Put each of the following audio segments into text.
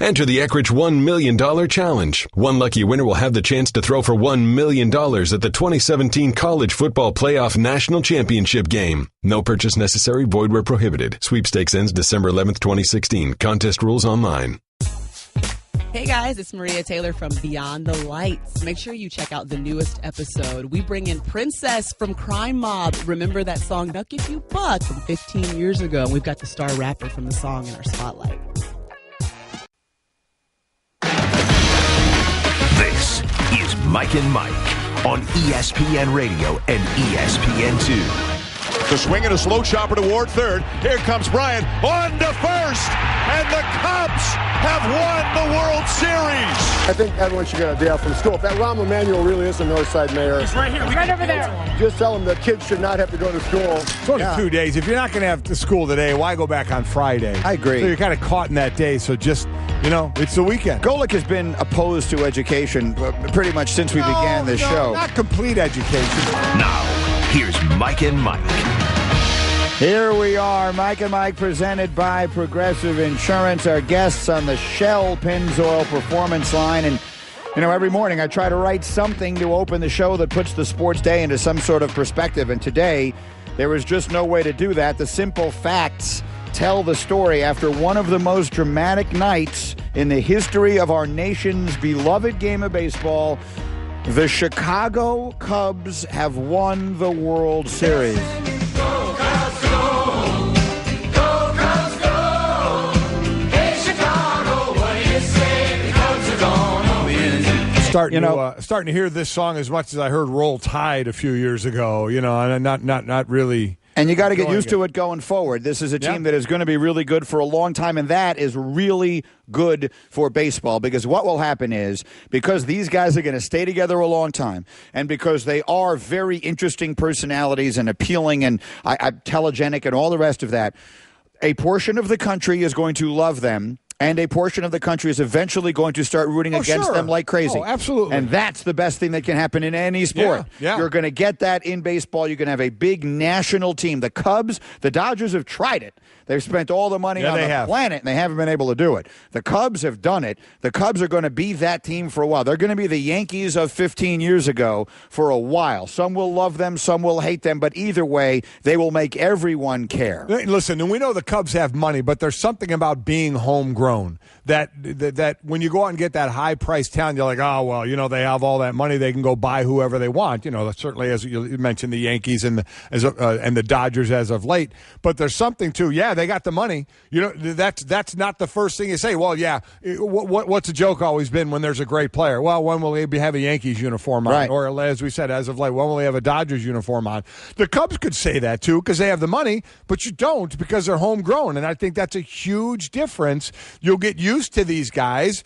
Enter the Eckrich $1 million challenge. One lucky winner will have the chance to throw for $1 million at the 2017 College Football Playoff National Championship game. No purchase necessary. Void where prohibited. Sweepstakes ends December 11th, 2016. Contest rules online. Hey guys, it's Maria Taylor from Beyond the Lights. Make sure you check out the newest episode. We bring in Princess from Crime Mob. Remember that song, Duck If You Buck, from 15 years ago. We've got the star rapper from the song in our spotlight. This is Mike and Mike on ESPN Radio and ESPN2. The swing and a slow chopper toward third. Here comes Bryant on to first, and the Cubs have won the World Series. I think everyone should get a day off from school. If that Rahm Emanuel really is the Northside mayor, he's right here. He's right over there. Just tell him the kids should not have to go to school. It's only 2 days. If you're not going to have to school today, why go back on Friday? I agree. So you're kind of caught in that day. So just, it's the weekend. Golick has been opposed to education pretty much since we began this show. Not complete education. Now, here's Mike and Mike. Here we are, Mike and Mike, presented by Progressive Insurance. Our guests on the Shell Pennzoil Performance Line. And, every morning I try to write something to open the show that puts the sports day into some sort of perspective. And today, there was just no way to do that. The simple facts tell the story after one of the most dramatic nights in the history of our nation's beloved game of baseball. The Chicago Cubs have won the World Series. Starting to hear this song as much as I heard Roll Tide a few years ago, and not really. And you got to get used to it going forward. This is a team that is going to be really good for a long time, and that is really good for baseball, because what will happen is, because these guys are going to stay together a long time, and because they are very interesting personalities and appealing and telegenic and all the rest of that, a portion of the country is going to love them. And a portion of the country is eventually going to start rooting against them like crazy. Oh, absolutely. And that's the best thing that can happen in any sport. Yeah. You're going to get that in baseball. You can have a big national team. The Cubs, the Dodgers have tried it. They've spent all the money on the planet, and they haven't been able to do it. The Cubs have done it. The Cubs are going to be that team for a while. They're going to be the Yankees of 15 years ago for a while. Some will love them, some will hate them, but either way, they will make everyone care. Listen, and we know the Cubs have money, but there's something about being homegrown that when you go out and get that high-priced talent, you're like, oh, well, they have all that money. They can go buy whoever they want. Certainly, as you mentioned, the Yankees and the Dodgers as of late. But there's something, too. Yeah, they got the money. That's not the first thing you say. Well, yeah, what's a joke always been when there's a great player? Well, when will he have a Yankees uniform on? Right. Or, as we said, as of late, when will he have a Dodgers uniform on? The Cubs could say that, too, because they have the money, but you don't because they're homegrown. And I think that's a huge difference. You'll get used to these guys.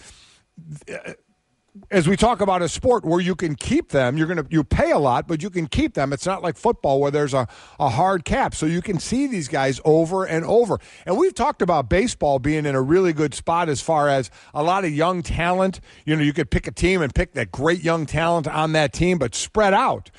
As we talk about a sport where you can keep them, you pay a lot, but you can keep them. It's not like football where there's a hard cap. So you can see these guys over and over. And we've talked about baseball being in a really good spot as far as a lot of young talent. You could pick a team and pick that great young talent on that team, but spread out.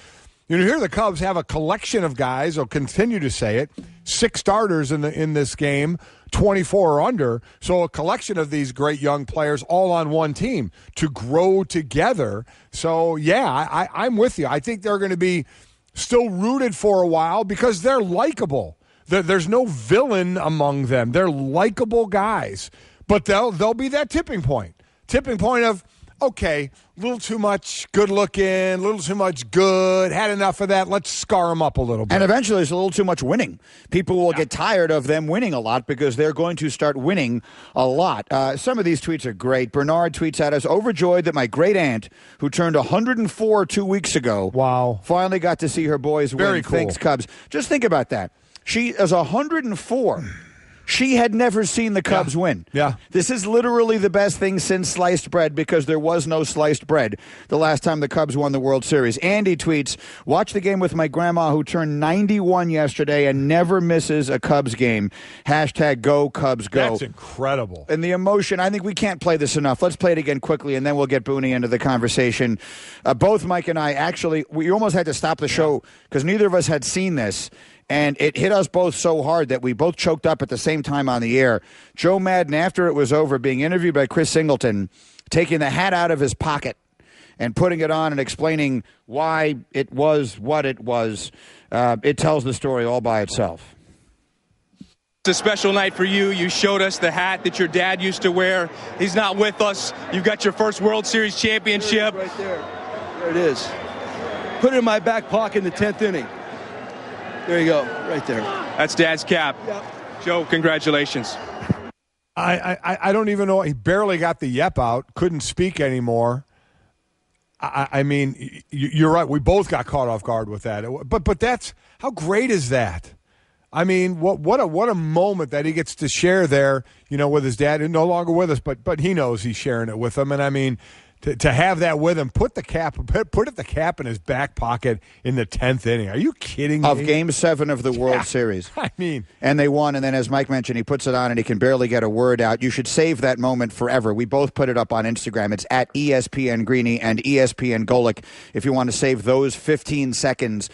Here the Cubs have a collection of guys, I'll continue to say it, 6 starters in this game, 24 or under. So a collection of these great young players all on one team to grow together. So, yeah, I'm with you. I think they're going to be still rooted for a while because they're likable. There's no villain among them. They're likable guys. But they'll be that tipping point of, okay, a little too much good looking, a little too much good, had enough of that, let's scar them up a little bit. And eventually there's a little too much winning. People will get tired of them winning a lot because they're going to start winning a lot. Some of these tweets are great. Bernard tweets at us, overjoyed that my great aunt, who turned 104 2 weeks ago, finally got to see her boys win. Very cool. Thanks, Cubs. Just think about that. She is 104. She had never seen the Cubs win. Yeah. This is literally the best thing since sliced bread because there was no sliced bread the last time the Cubs won the World Series. Andy tweets, watch the game with my grandma who turned 91 yesterday and never misses a Cubs game. Hashtag go Cubs go. That's incredible. And the emotion, I think we can't play this enough. Let's play it again quickly and then we'll get Booney into the conversation. Both Mike and I we almost had to stop the show because neither of us had seen this. And it hit us both so hard that we both choked up at the same time on the air. Joe Madden, after it was over, being interviewed by Chris Singleton, taking the hat out of his pocket and putting it on and explaining why it was what it was. It tells the story all by itself. It's a special night for you. You showed us the hat that your dad used to wear. He's not with us. You've got your first World Series championship. Right there. There it is. Put it in my back pocket in the 10th inning. There you go. Right there. That's Dad's cap. Yep. Joe, congratulations. I don't even know. He barely got the yep out. Couldn't speak anymore. I mean, you're right. We both got caught off guard with that. But that's how great is that? I mean, what a moment that he gets to share there, with his dad, who's no longer with us, but he knows he's sharing it with him. And I mean, to have that with him, put the cap in his back pocket in the 10th inning. Are you kidding me? Of Game 7 of the World Series. I mean. And they won, and then as Mike mentioned, he puts it on and he can barely get a word out. You should save that moment forever. We both put it up on Instagram. It's at ESPN Greeny and ESPN Golick if you want to save those 15 seconds.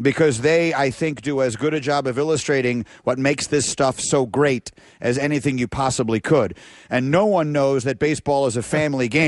Because they, I think, do as good a job of illustrating what makes this stuff so great as anything you possibly could. And no one knows that baseball is a family game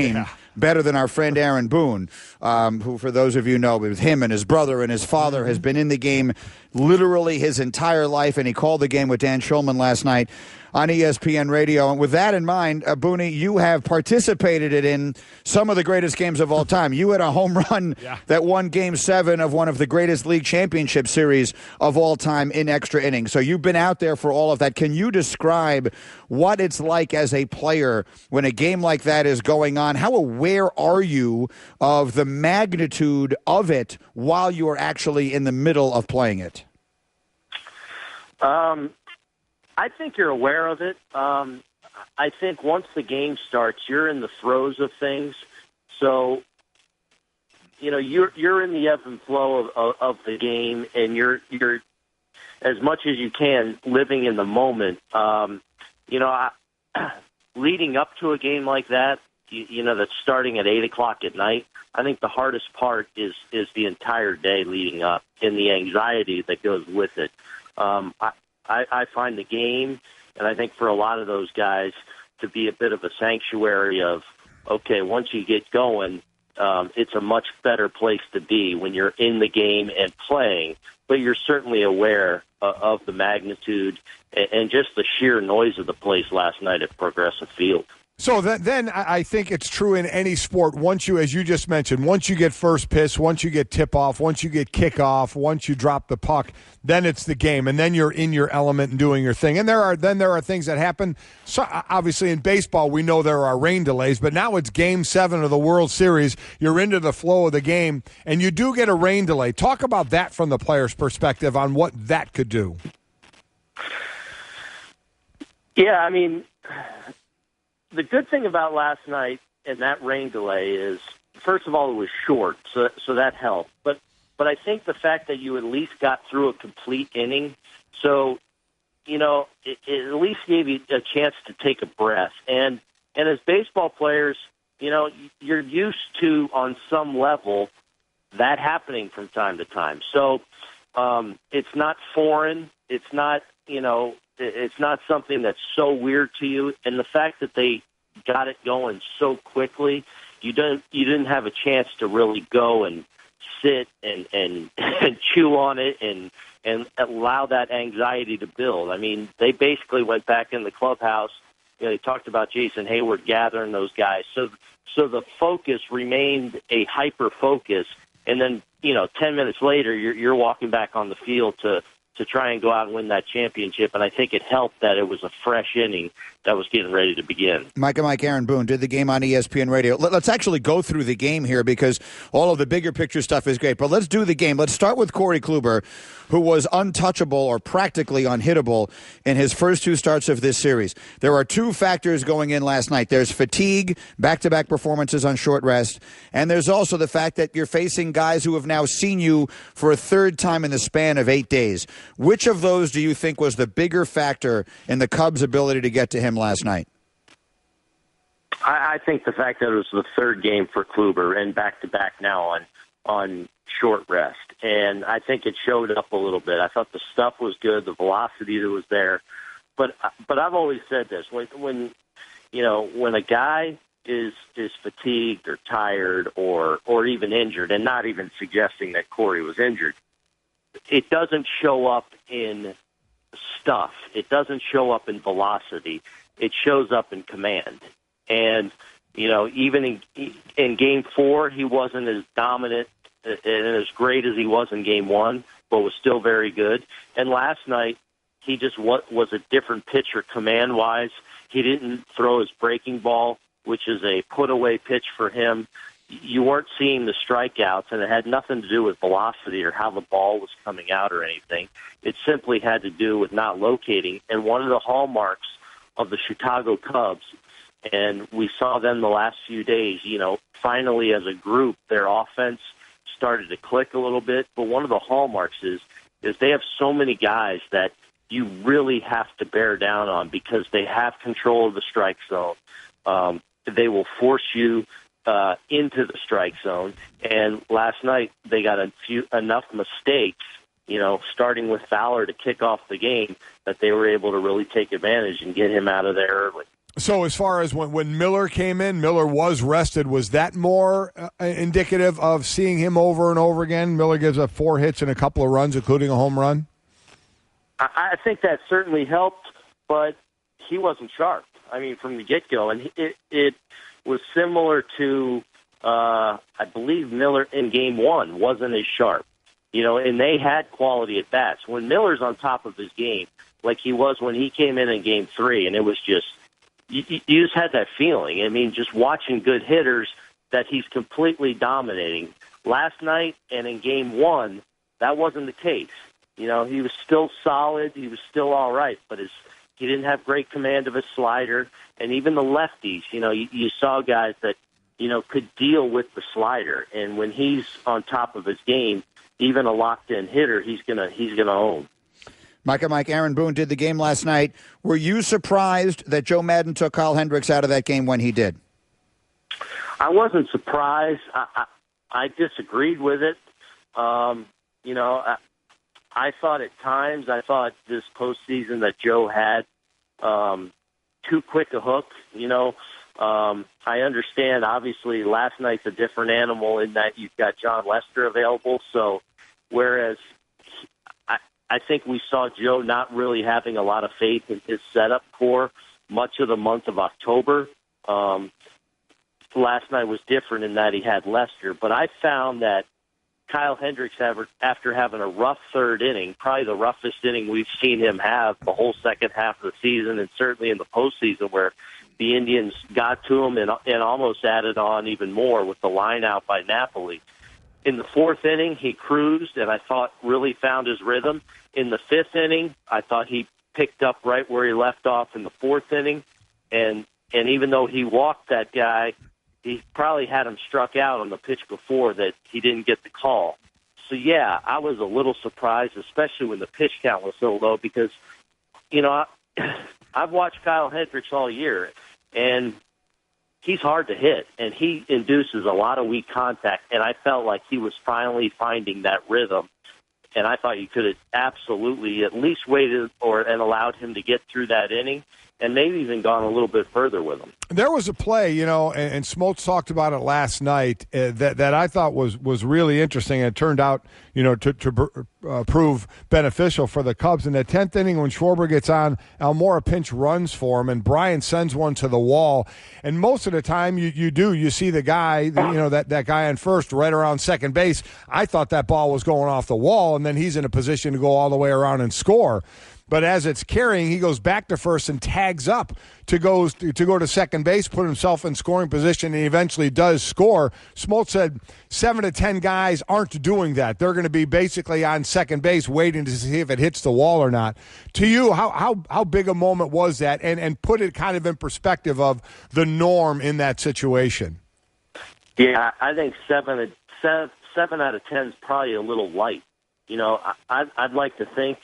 better than our friend Aaron Boone, who, for those of you know, with him and his brother and his father, has been in the game literally his entire life, and he called the game with Dan Schulman last night on ESPN Radio. And with that in mind, Booney, you have participated in some of the greatest games of all time. You had a home run that won Game 7 of one of the greatest league championship series of all time in extra innings. So you've been out there for all of that. Can you describe what it's like as a player when a game like that is going on? How aware are you of the magnitude of it while you are actually in the middle of playing it? I think you're aware of it. I think once the game starts, you're in the throes of things. So, you're in the ebb and flow of the game, and you're as much as you can living in the moment. Leading up to a game like that, that's starting at 8:00 at night. I think the hardest part is the entire day leading up and the anxiety that goes with it. I find the game, and I think for a lot of those guys, to be a bit of a sanctuary of, okay, once you get going, it's a much better place to be when you're in the game and playing, but you're certainly aware of the magnitude and just the sheer noise of the place last night at Progressive Field. So then I think it's true in any sport. Once you, as you just mentioned, once you get first pitch, once you get tip-off, once you get kickoff, once you drop the puck, then it's the game, and then you're in your element and doing your thing. And there are things that happen. So obviously in baseball we know there are rain delays, but now it's Game 7 of the World Series. You're into the flow of the game, and you do get a rain delay. Talk about that from the player's perspective on what that could do. Yeah, I mean, the good thing about last night and that rain delay is, first of all, it was short, so that helped. But I think the fact that you at least got through a complete inning, so, it at least gave you a chance to take a breath. And as baseball players, you're used to, on some level, that happening from time to time. So it's not foreign. It's not, it's not something that's so weird to you. And the fact that they got it going so quickly, you didn't have a chance to really go and sit and chew on it and allow that anxiety to build. I mean, they basically went back in the clubhouse. They talked about Jason Hayward gathering those guys. So the focus remained a hyper focus. And then, 10 minutes later, you're walking back on the field to try and go out and win that championship. And I think it helped that it was a fresh inning that was getting ready to begin. Mike Aaron Boone did the game on ESPN Radio. Let's actually go through the game here because all of the bigger picture stuff is great. But let's do the game. Let's start with Corey Kluber, who was untouchable or practically unhittable in his first two starts of this series. There are two factors going in last night. There's fatigue, back-to-back performances on short rest, and there's also the fact that you're facing guys who have now seen you for a third time in the span of 8 days. Which of those do you think was the bigger factor in the Cubs' ability to get to him last night? I think the fact that it was the third game for Kluber and back-to-back now on short rest, and I think it showed up a little bit. I thought the stuff was good, the velocity that was there, but I've always said this: when a guy is fatigued or tired or even injured, and not even suggesting that Corey was injured, it doesn't show up in stuff. It doesn't show up in velocity. It shows up in command. And, even in Game 4, he wasn't as dominant and as great as he was in Game 1, but was still very good. And last night, he just was a different pitcher command-wise. He didn't throw his breaking ball, which is a put-away pitch for him. You weren't seeing the strikeouts, and it had nothing to do with velocity or how the ball was coming out or anything. It simply had to do with not locating. And one of the hallmarks of the Chicago Cubs, and we saw them the last few days, finally as a group, their offense started to click a little bit. But one of the hallmarks is they have so many guys that you really have to bear down on because they have control of the strike zone. They will force you into the strike zone. And last night they got enough mistakes, starting with Fowler to kick off the game, that they were able to really take advantage and get him out of there early. So as far as when Miller came in, Miller was rested. Was that more indicative of seeing him over and over again? Miller gives up 4 hits and a couple of runs, including a home run. I think that certainly helped, but he wasn't sharp. I mean, from the get-go. And it was similar to, I believe, Miller in Game 1 wasn't as sharp. And they had quality at bats. When Miller's on top of his game, like he was when he came in Game 3, and it was just, you just had that feeling. I mean, just watching good hitters that he's completely dominating. Last night and in Game 1, that wasn't the case. He was still solid. He was still all right, but he didn't have great command of his slider. And even the lefties, you saw guys that, could deal with the slider. And when he's on top of his game, even a locked-in hitter, he's gonna own. Mike, Aaron Boone did the game last night. Were you surprised that Joe Madden took Kyle Hendricks out of that game when he did? I wasn't surprised. I disagreed with it. I thought at times, this postseason that Joe had too quick a hook. I understand, obviously, last night's a different animal in that you've got John Lester available. So whereas I think we saw Joe not really having a lot of faith in his setup for much of the month of October. Last night was different in that he had Lester. But I found that Kyle Hendricks, after having a rough third inning, probably the roughest inning we've seen him have the whole second half of the season, and certainly in the postseason where the Indians got to him and almost added on even more with the line out by Napoli. In the 4th inning, he cruised, and I thought really found his rhythm. In the 5th inning, I thought he picked up right where he left off in the 4th inning, and even though he walked that guy, he probably had him struck out on the pitch before that he didn't get the call. So, yeah, I was a little surprised, especially when the pitch count was so low because, I've watched Kyle Hendricks all year, and he's hard to hit, and he induces a lot of weak contact, and I felt like he was finally finding that rhythm. And I thought you could have absolutely at least waited and allowed him to get through that inning and maybe even gone a little bit further with him. There was a play, and Smoltz talked about it last night that I thought was really interesting, and it turned out, to prove beneficial for the Cubs. In the 10th inning, when Schwarber gets on, Almora pinch runs for him, and Bryan sends one to the wall. And most of the time, you see the guy, that guy on first right around second base. I thought that ball was going off the wall, and then he's in a position to go all the way around and score. But as it's carrying, he goes back to first and tags up to go to second base, put himself in scoring position, and he eventually does score. Smoltz said 7 to 10 guys aren't doing that. They're going to be basically on second base waiting to see if it hits the wall or not. To you, how big a moment was that? And put it kind of in perspective of the norm in that situation. Yeah, I think 7 out of 10 is probably a little light. I'd like to think,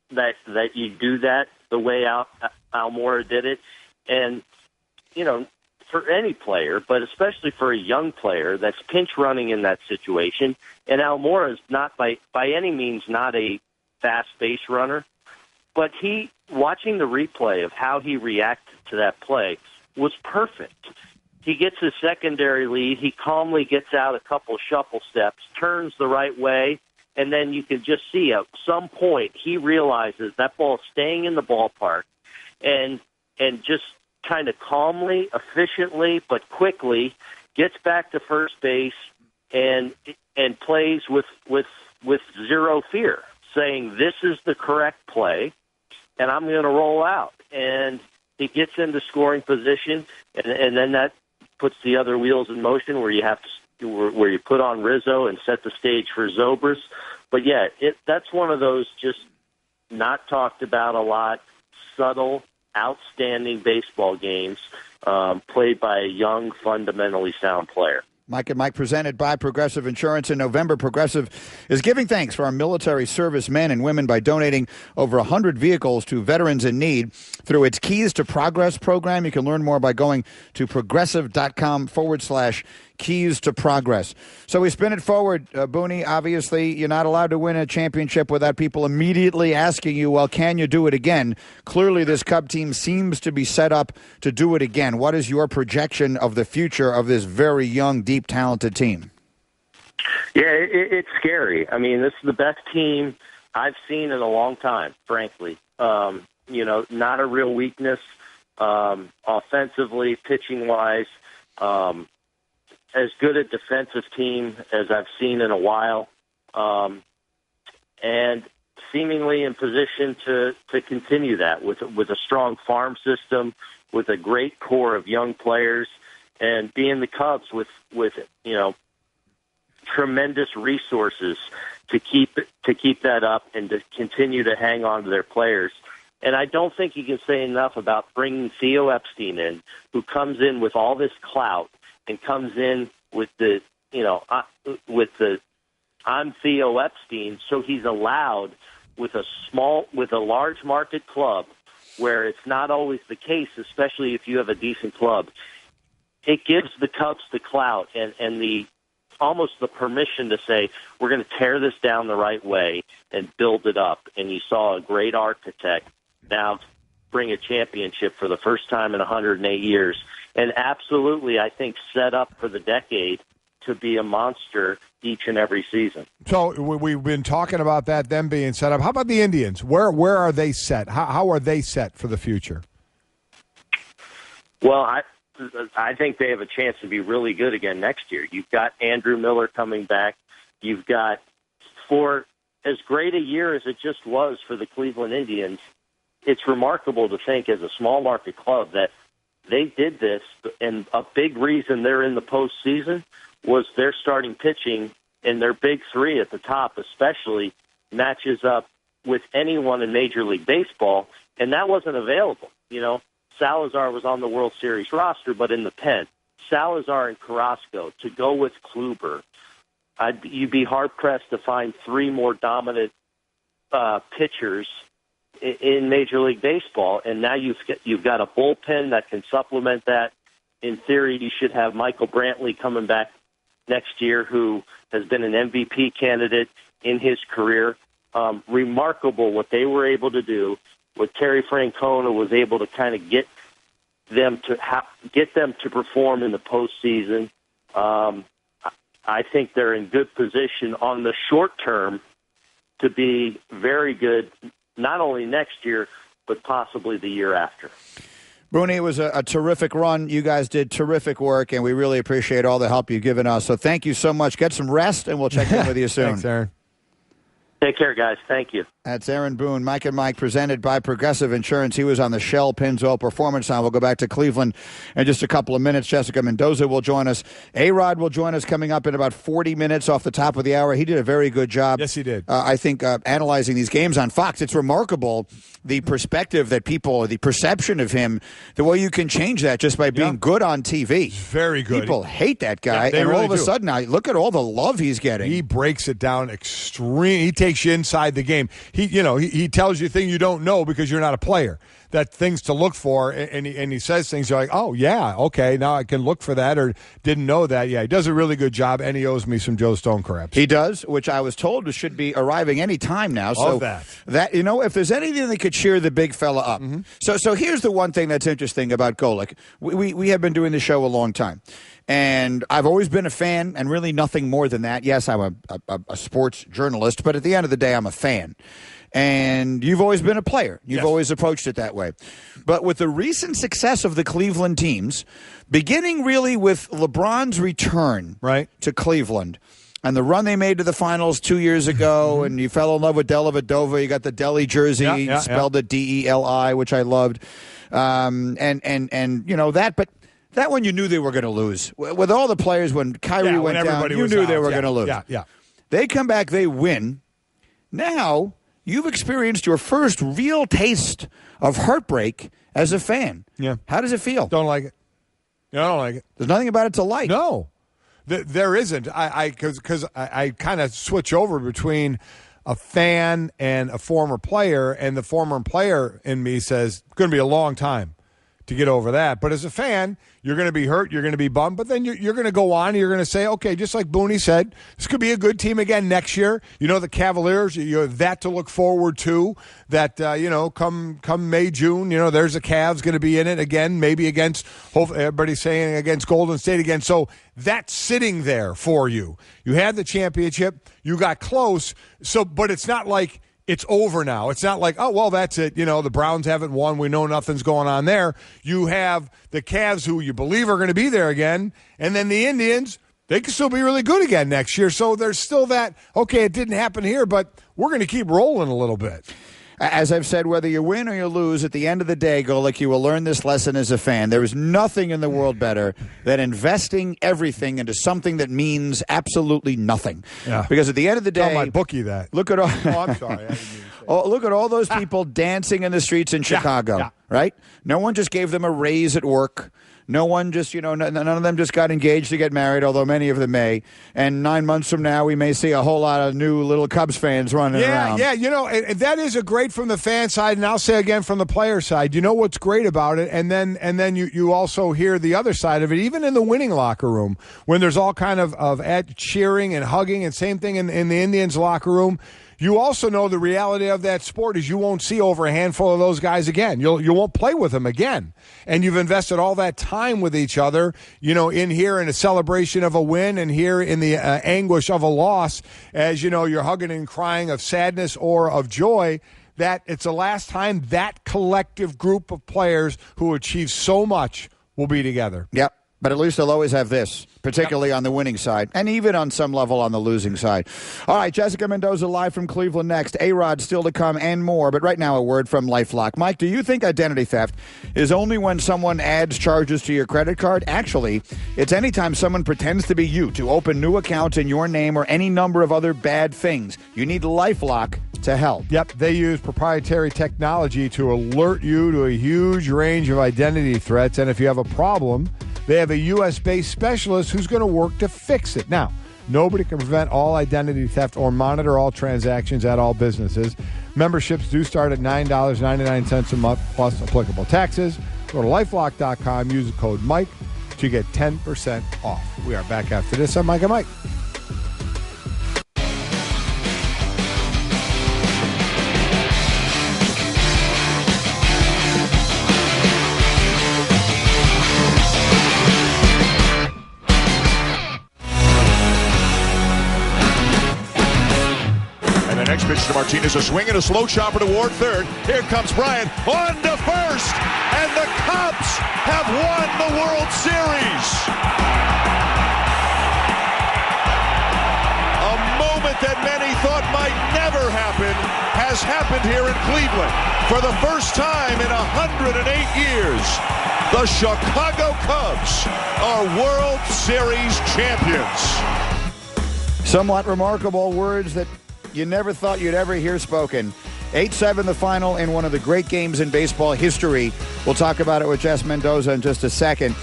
that you do that the way Almora did it. And, for any player, but especially for a young player that's pinch running in that situation. And Almora is not by any means not a fast base runner, but watching the replay of how he reacted to that play was perfect. He gets his secondary lead. He calmly gets out a couple shuffle steps, turns the right way, and then you can just see at some point he realizes that ball is staying in the ballpark, and just kind of calmly, efficiently, but quickly gets back to first base and plays with zero fear, saying this is the correct play, and I'm going to roll out. And he gets into scoring position, and then that puts the other wheels in motion where you put on Rizzo and set the stage for Zobrist. But yeah, that's one of those just not talked about a lot, subtle, outstanding baseball games played by a young, fundamentally sound player. Mike and Mike, presented by Progressive Insurance. In November, Progressive is giving thanks for our military service men and women by donating over 100 vehicles to veterans in need through its Keys to Progress program. You can learn more by going to progressive.com/Keys to Progress. So we spin it forward, Booney. Obviously, you're not allowed to win a championship without people immediately asking you, well, can you do it again? Clearly, this Cub team seems to be set up to do it again. What is your projection of the future of this very young, deep, talented team? Yeah, it's scary. I mean, this is the best team I've seen in a long time, frankly. Not a real weakness offensively, pitching-wise. As good a defensive team as I've seen in a while, and seemingly in position to continue that with a strong farm system, with a great core of young players, and being the Cubs with tremendous resources to keep that up and to continue to hang on to their players. And I don't think you can say enough about bringing Theo Epstein in, who comes in with all this clout and comes in with I'm Theo Epstein, so he's allowed with a large market club where it's not always the case, especially if you have a decent club. It gives the Cubs the clout and almost the permission to say, we're going to tear this down the right way and build it up. And you saw a great architect now bring a championship for the first time in 108 years. And absolutely, I think, set up for the decade to be a monster each and every season. So we've been talking about them being set up. How about the Indians? Where are they set? How are they set for the future? Well, I think they have a chance to be really good again next year. You've got Andrew Miller coming back. You've got, for as great a year as it just was for the Cleveland Indians, it's remarkable to think as a small market club that they did this, and a big reason they're in the postseason was their starting pitching, and their big three at the top especially matches up with anyone in Major League Baseball, and that wasn't available. Salazar was on the World Series roster, but in the pen. Salazar and Carrasco, to go with Kluber, you'd be hard-pressed to find three more dominant pitchers in Major League Baseball, and now you've got a bullpen that can supplement that. In theory, you should have Michael Brantley coming back next year, who has been an MVP candidate in his career. Remarkable what they were able to do. What Terry Francona was able to kind of get them to perform in the postseason. I think they're in good position on the short term to be very good, not only next year, but possibly the year after. Booney, it was a terrific run. You guys did terrific work, and we really appreciate all the help you've given us. So thank you so much. Get some rest, and we'll check in with you soon. Thanks, Aaron. Take care, guys. Thank you. That's Aaron Boone, Mike and Mike, presented by Progressive Insurance. He was on the Shell Pennzoil Performance Line. We'll go back to Cleveland in just a couple of minutes. Jessica Mendoza will join us. A-Rod will join us coming up in about 40 minutes off the top of the hour. He did a very good job. Yes, he did. I think analyzing these games on Fox. It's remarkable the perspective that people, the perception of him, the way you can change that just by being good on TV. He's very good. People hate that guy, yeah, and really all of a do. sudden, now look at all the love he's getting. He breaks it down extreme. He takes you inside the game. He tells you things you don't know because you're not a player. that things to look for, and he says things, you're like, oh, yeah, okay, now I can look for that, or didn't know that. Yeah, he does a really good job, and he owes me some Joe Stone craps. He does, which I was told should be arriving any time now. So that if there's anything that could cheer the big fella up. Mm-hmm. So here's the one thing that's interesting about Golic. We have been doing the show a long time. And I've always been a fan, and really nothing more than that. Yes, I'm a sports journalist, but at the end of the day, I'm a fan. And you've always been a player. You've always approached it that way. But with the recent success of the Cleveland teams, beginning really with LeBron's return to Cleveland, and the run they made to the finals 2 years ago, and you fell in love with Della Vadova. You got the Delhi jersey, spelled it D-E-L-I, which I loved. And that, but that one you knew they were going to lose. With all the players, when Kyrie went down, you knew they were going to lose. Yeah. They come back, they win. Now you've experienced your first real taste of heartbreak as a fan. Yeah. How does it feel? Don't like it. I don't like it. There's nothing about it to like. No. There isn't. Because I kind of switch over between a fan and a former player, and the former player in me says it's going to be a long time to get over that. But as a fan, you're going to be hurt, you're going to be bummed, but then you're going to go on and you're going to say, okay, just like Booney said, this could be a good team again next year. You know, the Cavaliers, you have that to look forward to, that, come May, June, there's the Cavs going to be in it again, maybe against, everybody's saying against Golden State again. So that's sitting there for you. You had the championship, you got close, but it's not like it's over now. It's not like, oh, well, that's it. The Browns haven't won. We know nothing's going on there. You have the Cavs, who you believe are going to be there again, and then the Indians, they can still be really good again next year. So there's still that, okay, it didn't happen here, but we're going to keep rolling a little bit. As I've said, whether you win or you lose, at the end of the day, Golic, you will learn this lesson as a fan. There is nothing in the world better than investing everything into something that means absolutely nothing. Yeah. Because at the end of the day, tell my bookie that. Look at all. Oh, I'm sorry. I didn't mean to say look at all those people dancing in the streets in Chicago, right? No one just gave them a raise at work. No one just, none of them just got engaged to get married, although many of them may. And 9 months from now, we may see a whole lot of new little Cubs fans running around. Yeah, that is a great from the fan side, and I'll say again from the player side. You know what's great about it, and then you also hear the other side of it, even in the winning locker room, when there's all kind of cheering and hugging, and same thing in the Indians locker room. You also know the reality of that sport is you won't see over a handful of those guys again. You won't play with them again. And you've invested all that time with each other, in here in a celebration of a win, and here in the anguish of a loss, as you're hugging and crying of sadness or of joy, that it's the last time that collective group of players who achieve so much will be together. Yep. But at least they'll always have this, particularly on the winning side, and even on some level on the losing side. All right, Jessica Mendoza live from Cleveland next. A-Rod still to come and more, but right now a word from LifeLock. Mike, do you think identity theft is only when someone adds charges to your credit card? Actually, it's anytime someone pretends to be you to open new accounts in your name or any number of other bad things. You need LifeLock to help. Yep, they use proprietary technology to alert you to a huge range of identity threats, and if you have a problem, they have a U.S.-based specialist who's going to work to fix it. Now, nobody can prevent all identity theft or monitor all transactions at all businesses. Memberships do start at $9.99 a month plus applicable taxes. Go to LifeLock.com, use the code Mike to get 10% off. We are back after this. I'm Mike and Mike. Pitch to Martinez, a swing and a slow chopper toward third. Here comes Bryant on to first, and the Cubs have won the World Series. A moment that many thought might never happen has happened here in Cleveland. For the first time in 108 years, the Chicago Cubs are World Series champions. Somewhat remarkable words that you never thought you'd ever hear spoken. 8-7 the final in one of the great games in baseball history. We'll talk about it with Jess Mendoza in just a second.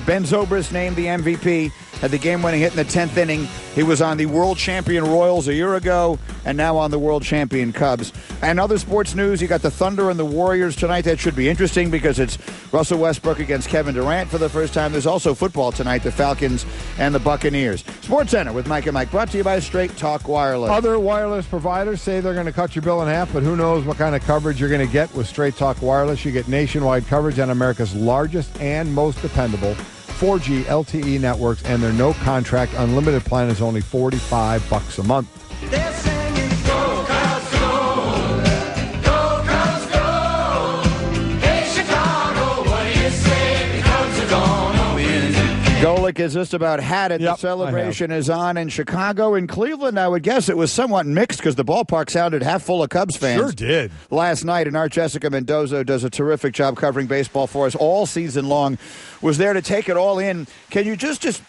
Ben Zobrist named the MVP. had the game-winning hit in the 10th inning. He was on the world champion Royals a year ago and now on the world champion Cubs. And other sports news, you got the Thunder and the Warriors tonight. That should be interesting because it's Russell Westbrook against Kevin Durant for the first time. There's also football tonight, the Falcons and the Buccaneers. Sports Center with Mike and Mike, brought to you by Straight Talk Wireless. Other wireless providers say they're going to cut your bill in half, but who knows what kind of coverage you're going to get with Straight Talk Wireless. You get nationwide coverage on America's largest and most dependable 4G LTE networks, and their no-contract unlimited plan is only $45 a month. They're singing, go, Cubs, go. Go, Cubs, go. Hey, Chicago, what do you say? The Cubs are gonna win. Golick has just about had it. Yep, the celebration is on in Chicago. In Cleveland, I would guess it was somewhat mixed because the ballpark sounded half full of Cubs fans. Sure did. Last night, and our Jessica Mendoza does a terrific job covering baseball for us all season long, was there to take it all in. Can you just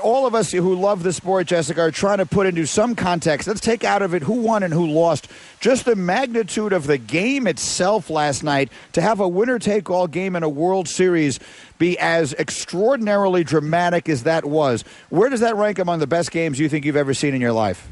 all of us who love the sport, Jessica, are trying to put into some context. Let's take out of it who won and who lost. Just the magnitude of the game itself last night, to have a winner-take-all game in a World Series be as extraordinarily dramatic as that was. Where does that rank among the best games you think you've ever seen in your life?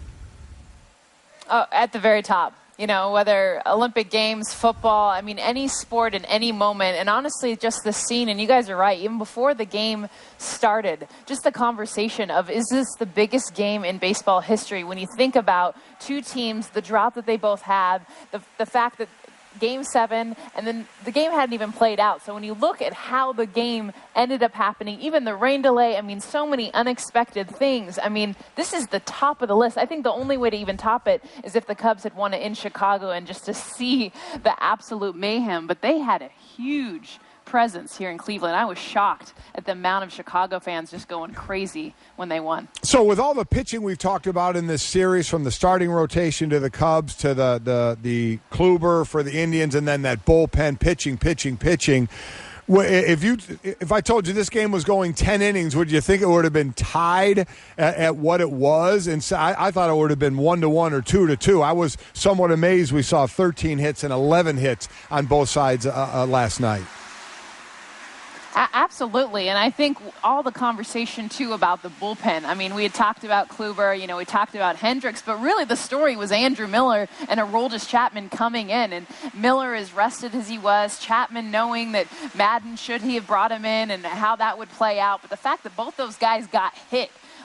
At the very top. You know, whether Olympic Games, football, I mean, any sport in any moment. And honestly, just the scene, and you guys are right, even before the game started, just the conversation of, is this the biggest game in baseball history? When you think about two teams, the drought that they both had, the fact that Game 7, and then the game hadn't even played out. So when you look at how the game ended up happening, even the rain delay, I mean, so many unexpected things. I mean, this is the top of the list. I think the only way to even top it is if the Cubs had won it in Chicago and just to see the absolute mayhem. But they had a huge presence here in Cleveland. I was shocked at the amount of Chicago fans just going crazy when they won. So with all the pitching we've talked about in this series, from the starting rotation to the Cubs to the Kluber for the Indians, and then that bullpen pitching, if I told you this game was going 10 innings, would you think it would have been tied at what it was? And so I thought it would have been 1-1 or 2-2. I was somewhat amazed we saw 13 hits and 11 hits on both sides last night. Absolutely, and I think all the conversation, too, about the bullpen. I mean, we had talked about Kluber, we talked about Hendricks, but really the story was Andrew Miller and Aroldis Chapman coming in, and Miller as rested as he was, Chapman knowing that Madden, should he have brought him in, and how that would play out. But the fact that both those guys got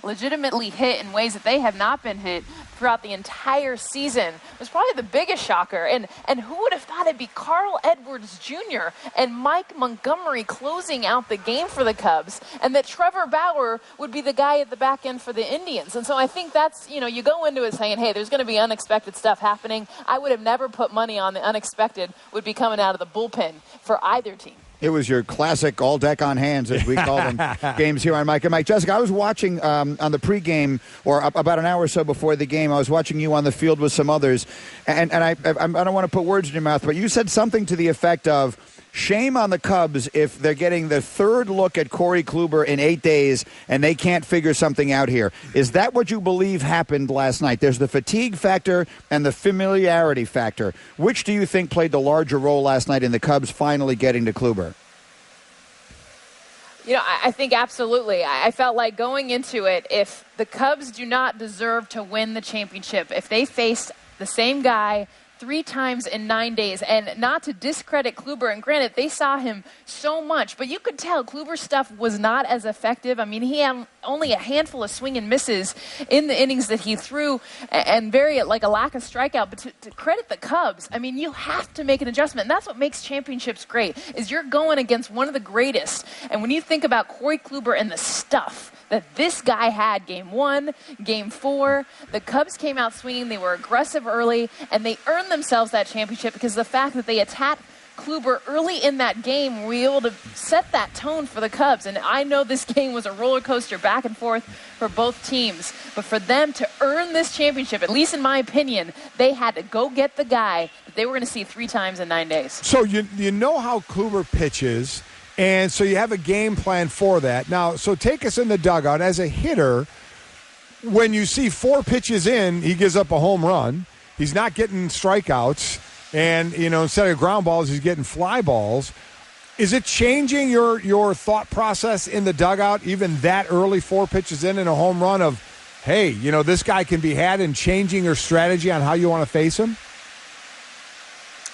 legitimately hit in ways that they have not been hit throughout the entire season was probably the biggest shocker. And who would have thought it'd be Carl Edwards Jr. and Mike Montgomery closing out the game for the Cubs, and that Trevor Bauer would be the guy at the back end for the Indians. And so I think that's, you go into it saying, hey, there's going to be unexpected stuff happening. I would have never put money on the unexpected would be coming out of the bullpen for either team. It was your classic all deck on hands, as we call them, games here on Mike and Mike. Jessica, I was watching on the pregame, or about an hour or so before the game, I was watching you on the field with some others, and I don't want to put words in your mouth, but you said something to the effect of, shame on the Cubs if they're getting the third look at Corey Kluber in 8 days and they can't figure something out here. Is that what you believe happened last night? There's the fatigue factor and the familiarity factor. Which do you think played the larger role last night in the Cubs finally getting to Kluber? I think absolutely. I felt like going into it, if the Cubs do not deserve to win the championship, if they faced the same guy 3 times in 9 days, and not to discredit Kluber, and granted, they saw him so much, but you could tell Kluber's stuff was not as effective. I mean, he had only a handful of swing and misses in the innings that he threw, and very like a lack of strikeout. But to credit the Cubs, I mean, you have to make an adjustment, and that's what makes championships great, is you're going against one of the greatest. And when you think about Corey Kluber and the stuff that this guy had, Game 1, Game 4, the Cubs came out swinging. They were aggressive early, and they earned themselves that championship because of the fact that they attacked Kluber early in that game. Were able to set that tone for the Cubs. And I know this game was a roller coaster back and forth for both teams, but for them to earn this championship, at least in my opinion, they had to go get the guy that they were going to see 3 times in 9 days. So you know how Kluber pitches, and so you have a game plan for that. Now, so take us in the dugout. As a hitter, when you see 4 pitches in, he gives up a home run. He's not getting strikeouts. And, instead of ground balls, he's getting fly balls. Is it changing your thought process in the dugout, even that early 4 pitches in and a home run of, hey, this guy can be had, and changing your strategy on how you want to face him?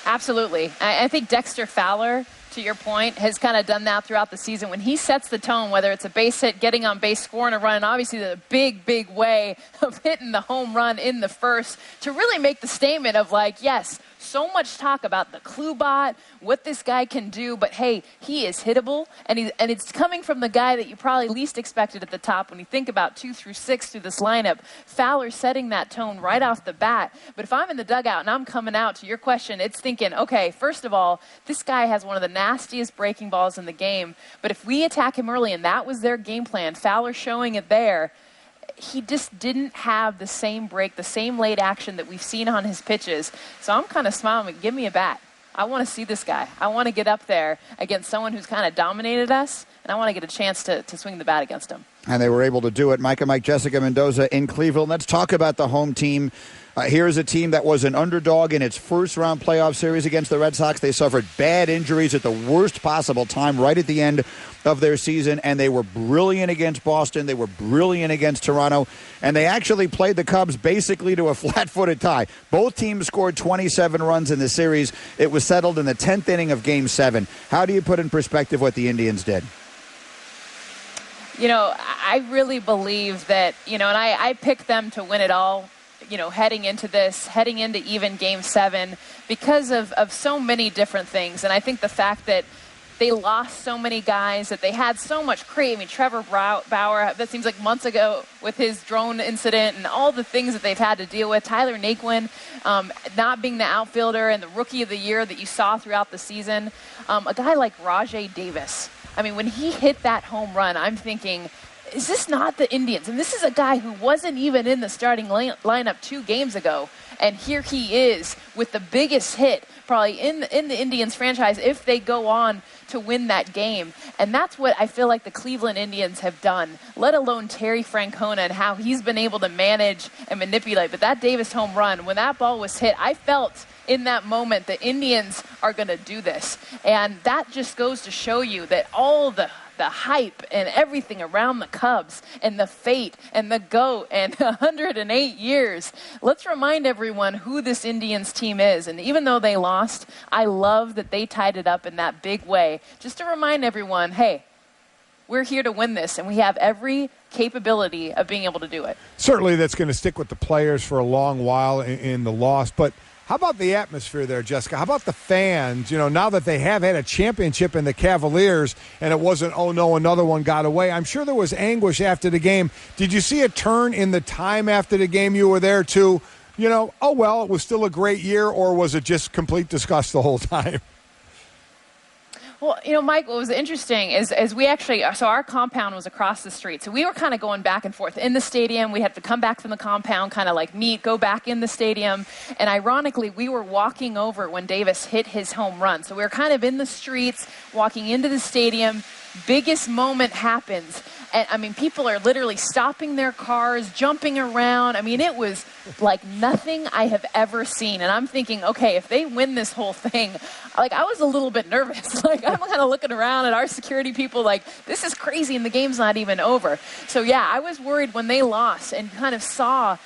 Absolutely. I think Dexter Fowler, to your point, has kind of done that throughout the season. When he sets the tone, whether it's a base hit, getting on base, scoring a run, and obviously the big way of hitting the home run in the first to really make the statement of yes, so much talk about the Klubot, what this guy can do, but hey, he is hittable, and it's coming from the guy that you probably least expected at the top when you think about 2 through 6 through this lineup. Fowler setting that tone right off the bat. But if I'm in the dugout and I'm coming out to your question, it's thinking, okay, first of all, this guy has one of the nastiest breaking balls in the game, but if we attack him early, and that was their game plan, Fowler showing it there, he just didn't have the same break, the same late action that we've seen on his pitches. So I'm kind of smiling, give me a bat. I want to see this guy. I want to get up there against someone who's kind of dominated us, and I want to get a chance to swing the bat against him. And they were able to do it. Mike and Mike, Jessica Mendoza in Cleveland. Let's talk about the home team. Here's a team that was an underdog in its first-round playoff series against the Red Sox. They suffered bad injuries at the worst possible time right at the end of their season, and they were brilliant against Boston. They were brilliant against Toronto, and they actually played the Cubs basically to a flat-footed tie. Both teams scored 27 runs in the series. It was settled in the 10th inning of Game 7. How do you put in perspective what the Indians did? I really believe that, and I picked them to win it all, heading into even Game 7 because of so many different things. And I think the fact that they lost so many guys, that they had so much Trevor Bauer, that seems like months ago with his drone incident and all the things that they've had to deal with. Tyler Naquin not being the outfielder and the rookie of the year that you saw throughout the season. A guy like Rajai Davis. When he hit that home run, I'm thinking, is this not the Indians? And this is a guy who wasn't even in the starting lineup 2 games ago. And here he is with the biggest hit probably in the Indians franchise if they go on to win that game. And that's what I feel like the Cleveland Indians have done, let alone Terry Francona and how he's been able to manage and manipulate. But that Davis home run, when that ball was hit, I felt in that moment the Indians are going to do this. And that just goes to show you that all the hype and everything around the Cubs and the fate and the GOAT and 108 years. Let's remind everyone who this Indians team is. And even though they lost, I love that they tied it up in that big way. Just to remind everyone, hey, we're here to win this, and we have every capability of being able to do it. Certainly that's going to stick with the players for a long while in the loss, but how about the atmosphere there, Jessica? How about the fans? Now that they have had a championship in the Cavaliers and it wasn't, oh no, another one got away, I'm sure there was anguish after the game. Did you see a turn in the time after the game you were there to, oh well, it was still a great year, or was it just complete disgust the whole time? Well, Mike, what was interesting is so our compound was across the street. So we were kind of going back and forth in the stadium. We had to come back from the compound, kind of meet, go back in the stadium. And ironically, we were walking over when Davis hit his home run. So we were kind of in the streets, walking into the stadium. Biggest moment happens. And people are literally stopping their cars, jumping around. It was like nothing I have ever seen. And I'm thinking, okay, if they win this whole thing, I was a little bit nervous. I'm kind of looking around at our security people this is crazy and the game's not even over. So yeah, I was worried when they lost and kind of saw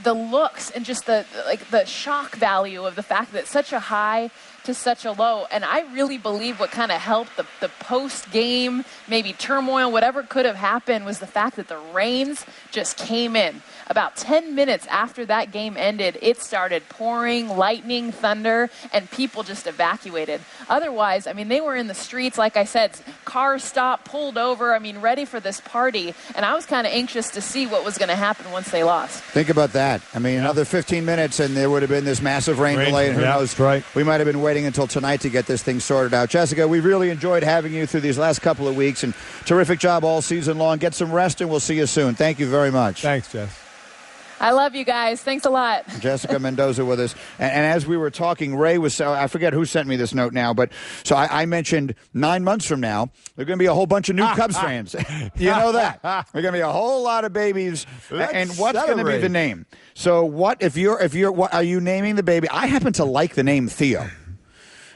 the looks and just the shock value of the fact that such a high to such a low. And I really believe what kind of helped the post-game, maybe turmoil, whatever could have happened, was the fact that the rains just came in. About 10 minutes after that game ended, it started pouring, lightning, thunder, and people just evacuated. Otherwise, they were in the streets, like I said, cars stopped, pulled over, ready for this party. And I was kind of anxious to see what was going to happen once they lost. Think about that. Another 15 minutes and there would have been this massive rain delay. And who knows, right. We might have been waiting until tonight to get this thing sorted out. Jessica, we really enjoyed having you through these last couple of weeks, and terrific job all season long. Get some rest, and we'll see you soon. Thank you very much. Thanks, Jess. I love you guys. Thanks a lot. Jessica Mendoza with us. And as we were talking, Ray was, I forget who sent me this note now, but so I mentioned 9 months from now, there are going to be a whole bunch of new Cubs fans. You know that. There are going to be a whole lot of babies. And what's going to be the name? So what are you naming the baby? I happen to like the name Theo.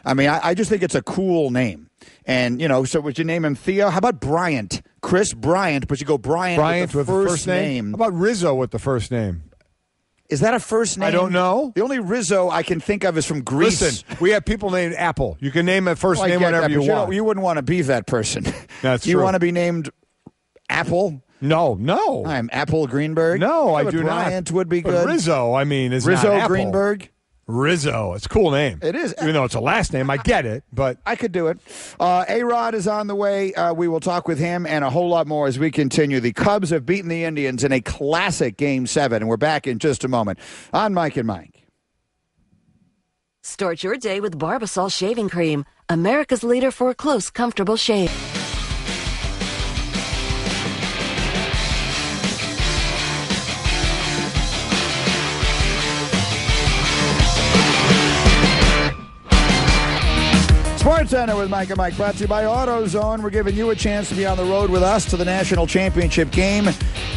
I just think it's a cool name. And, so would you name him Theo? How about Bryant? Chris Bryant, but you go Bryant with the first name. How about Rizzo with the first name? Is that a first name? I don't know. The only Rizzo I can think of is from Greece. Listen, we have people named Apple. You can name a first name whenever you want. You wouldn't want to be that person. That's you true. want to be named Apple? No. I'm Apple Greenberg. No, I do not. Bryant would be But good. Rizzo, is Rizzo not Apple. Greenberg. Rizzo. It's a cool name. It is. Even though it's a last name, I get it, but I could do it. A-Rod is on the way. We will talk with him and a whole lot more as we continue. The Cubs have beaten the Indians in a classic Game 7, and we're back in just a moment on Mike and Mike. Start your day with Barbasol Shaving Cream, America's leader for a close, comfortable shave. Sports Center with Mike and Mike, brought to you by AutoZone. We're giving you a chance to be on the road with us to the national championship game.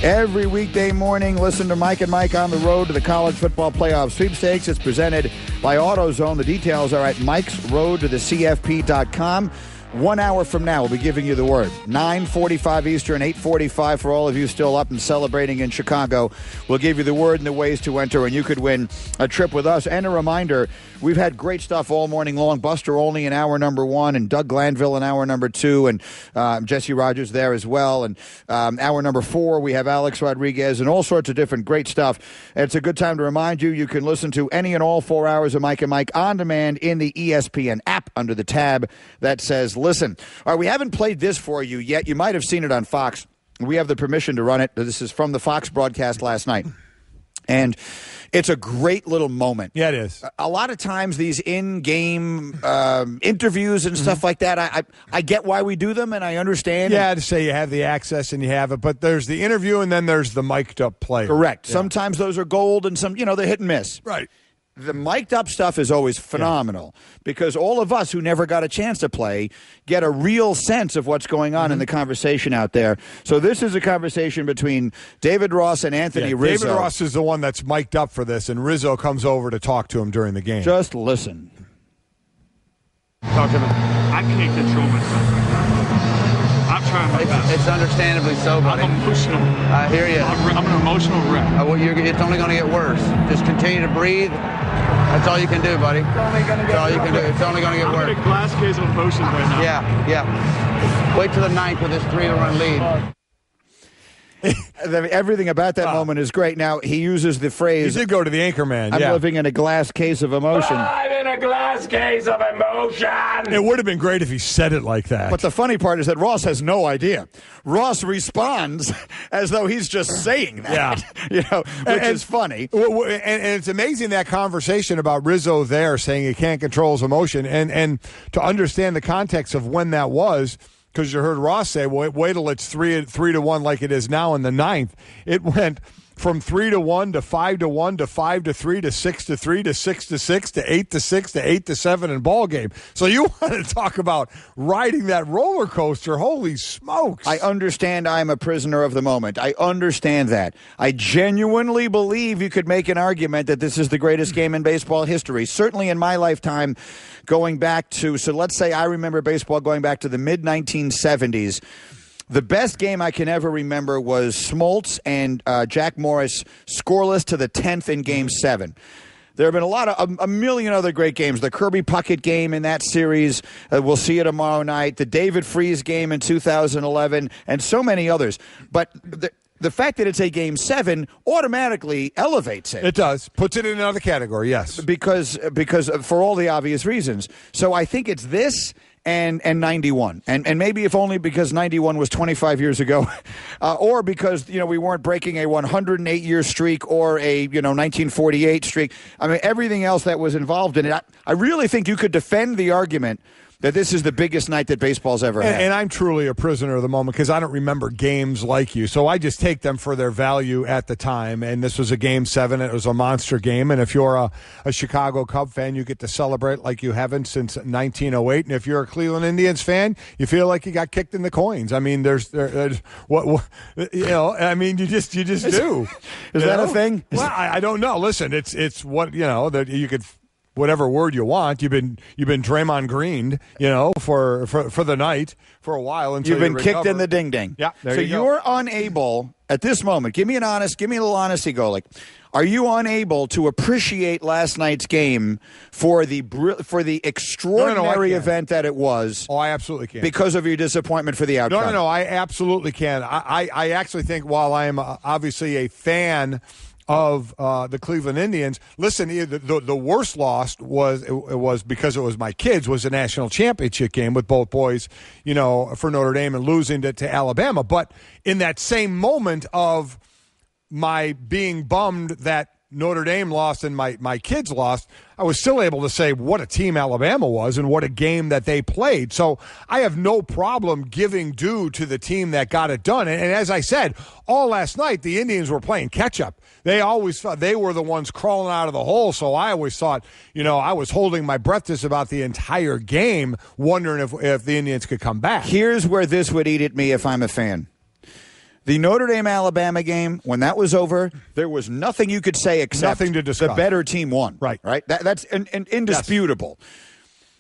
Every weekday morning, listen to Mike and Mike on the road to the college football playoff sweepstakes. It's presented by AutoZone. The details are at mikesroadtothecfp.com. 1 hour from now, we'll be giving you the word. 9:45 Eastern, 8:45 for all of you still up and celebrating in Chicago. We'll give you the word and the ways to enter, and you could win a trip with us. And a reminder, we've had great stuff all morning long. Buster Olney in hour number 1, and Doug Glanville in hour number 2, and Jesse Rogers there as well. And hour number 4, we have Alex Rodriguez and all sorts of different great stuff. And it's a good time to remind you can listen to any and all 4 hours of Mike and Mike on demand in the ESPN app under the tab that says listen. All right, we haven't played this for you yet. You might have seen it on Fox. We have the permission to run it. This is from the Fox broadcast last night. And it's a great little moment. Yeah, it is. A lot of times these in-game interviews and stuff like that, I get why we do them, and I understand. Yeah, to say you have the access and you have it, but there's the interview and then there's the mic'd up play. Correct. Yeah. Sometimes those are gold and some, they're hit and miss. Right. The mic'd up stuff is always phenomenal because all of us who never got a chance to play get a real sense of what's going on in the conversation out there. So this is a conversation between David Ross and Anthony Rizzo. David Ross is the one that's mic'd up for this, and Rizzo comes over to talk to him during the game. Just listen. Talk to me. I can't control myself right now. I'm trying my best. It's understandably so, buddy. I'm emotional. I hear you. I'm an emotional wreck. It's only going to get worse. Just continue to breathe. That's all you can do, buddy. It's only going to get worse. It's only going to get worse. I'm in a glass case of emotions right now. Yeah. Wait till the 9th with this 3-run lead. Everything about that moment is great. Now, he uses the phrase... He did go to the anchor man, I'm living in a glass case of emotion. I'm in a glass case of emotion. It would have been great if he said it like that. But the funny part is that Ross has no idea. Ross responds as though he's just saying that. Yeah. Which is funny. And it's amazing that conversation about Rizzo there saying he can't control his emotion. And to understand the context of when that was... Because you heard Ross say, well, wait till it's 3-1 like it is now in the 9th. It went from 3-1 to 5-1 to 5-3 to 6-3 to 6-6 to 8-6 to 8-7 in ball game. So you want to talk about riding that roller coaster? Holy smokes! I understand I'm a prisoner of the moment. I understand that. I genuinely believe you could make an argument that this is the greatest game in baseball history. Certainly in my lifetime, going back to, so let's say I remember baseball going back to the mid-1970s. The best game I can ever remember was Smoltz and Jack Morris scoreless to the 10th in Game 7. There have been a million other great games. The Kirby Puckett game in that series, we'll see it tomorrow night. The David Freese game in 2011, and so many others. But the fact that it's a Game 7 automatically elevates it. It does. Puts it in another category, yes. Because for all the obvious reasons. So I think it's this and 91. And maybe if only because 91 was 25 years ago, or because, we weren't breaking a 108-year streak or a, 1948 streak. I mean, everything else that was involved in it. I really think you could defend the argument that this is the biggest night that baseball's ever had. And I'm truly a prisoner of the moment because I don't remember games like you. So I just take them for their value at the time. And this was a Game 7. It was a monster game. And if you're a Chicago Cub fan, you get to celebrate like you haven't since 1908. And if you're a Cleveland Indians fan, you feel like you got kicked in the coins. I mean, there's what I mean, you just do. Is that a thing? Well, I don't know. Listen, it's what, that you could whatever word you want. You've been Draymond Greened, for the night for a while until you've been kicked in the ding ding. Yeah. So you're unable at this moment. Give me a little honesty, Golick. Are you unable to appreciate last night's game for the extraordinary event that it was? Oh, I absolutely can. Because of your disappointment for the outcome. No, I absolutely can. I actually think while I am obviously a fan of the Cleveland Indians, listen, the worst loss was because it was my kids, was a national championship game with both boys, for Notre Dame and losing to Alabama. But in that same moment of my being bummed that Notre Dame lost and my kids lost, I was still able to say what a team Alabama was and what a game that they played. So I have no problem giving due to the team that got it done. And as I said, all last night, the Indians were playing catch-up. They always thought they were the ones crawling out of the hole, so I always thought, I was holding my breath just about the entire game, wondering if the Indians could come back. Here's where this would eat at me if I'm a fan. The Notre Dame-Alabama game, when that was over, there was nothing you could say except nothing to discuss. The better team won. Right. That's indisputable,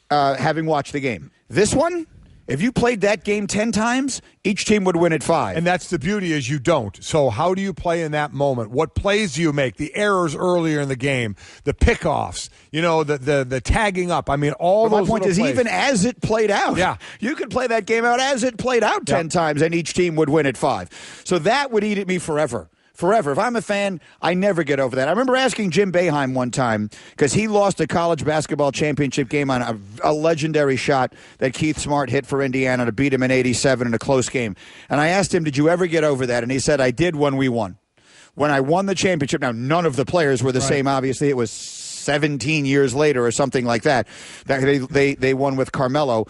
having watched the game. This one, if you played that game 10 times, each team would win at 5. And that's the beauty is you don't. So how do you play in that moment? What plays do you make? The errors earlier in the game, the pickoffs, the tagging up. I mean, all those. My point is, plays. even as it played out, yeah, you could play that game out as it played out 10 times, and each team would win at 5. So that would eat at me forever. Forever. If I'm a fan, I never get over that. I remember asking Jim Boeheim one time, because he lost a college basketball championship game on a legendary shot that Keith Smart hit for Indiana to beat him in '87 in a close game. And I asked him, did you ever get over that? And he said, I did when we won. When I won the championship. Now, none of the players were the same, obviously. It was 17 years later or something like that. They won with Carmelo.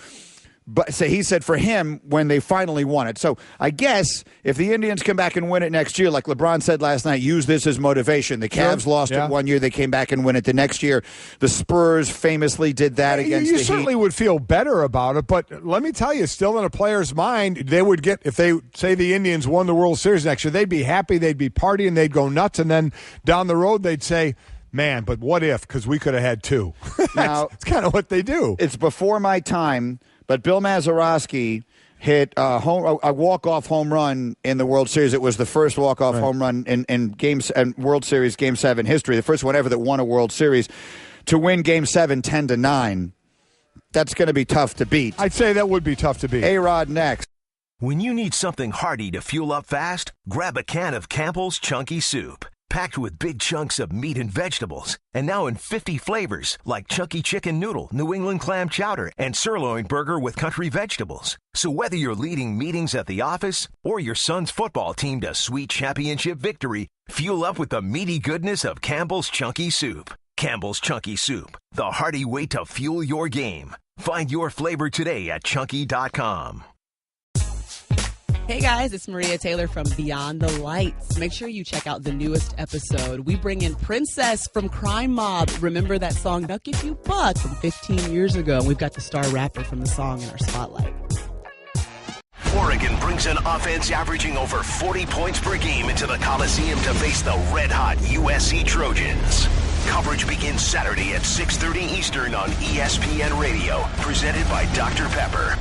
But so he said for him, when they finally won it. So I guess if the Indians come back and win it next year, like LeBron said last night, use this as motivation. The Cavs lost it one year. They came back and win it the next year. The Spurs famously did that against the Heat. You certainly would feel better about it. But let me tell you, still in a player's mind, they would get, if they say the Indians won the World Series next year, they'd be happy, they'd be partying, they'd go nuts. And then down the road, they'd say, man, but what if? Because we could have had 2. Now, it's kind of what they do. It's before my time. But Bill Mazeroski hit a walk-off home run in the World Series. It was the first walk-off home run in World Series Game 7 history, the first one ever that won a World Series, to win Game 7 10-9. That's going to be tough to beat. I'd say that would be tough to beat. A-Rod next. When you need something hearty to fuel up fast, grab a can of Campbell's Chunky Soup. Packed with big chunks of meat and vegetables, and now in 50 flavors like Chunky Chicken Noodle, New England Clam Chowder, and Sirloin Burger with country vegetables. So whether you're leading meetings at the office or your son's football team to sweet championship victory, fuel up with the meaty goodness of Campbell's Chunky Soup. Campbell's Chunky Soup, the hearty way to fuel your game. Find your flavor today at Chunky.com. Hey guys, it's Maria Taylor from Beyond the Lights. Make sure you check out the newest episode. We bring in Princess from Crime Mob. Remember that song, Duck If You Buck, from 15 years ago. And we've got the star rapper from the song in our spotlight. Oregon brings an offense averaging over 40 points per game into the Coliseum to face the red-hot USC Trojans. Coverage begins Saturday at 6:30 Eastern on ESPN Radio, presented by Dr. Pepper.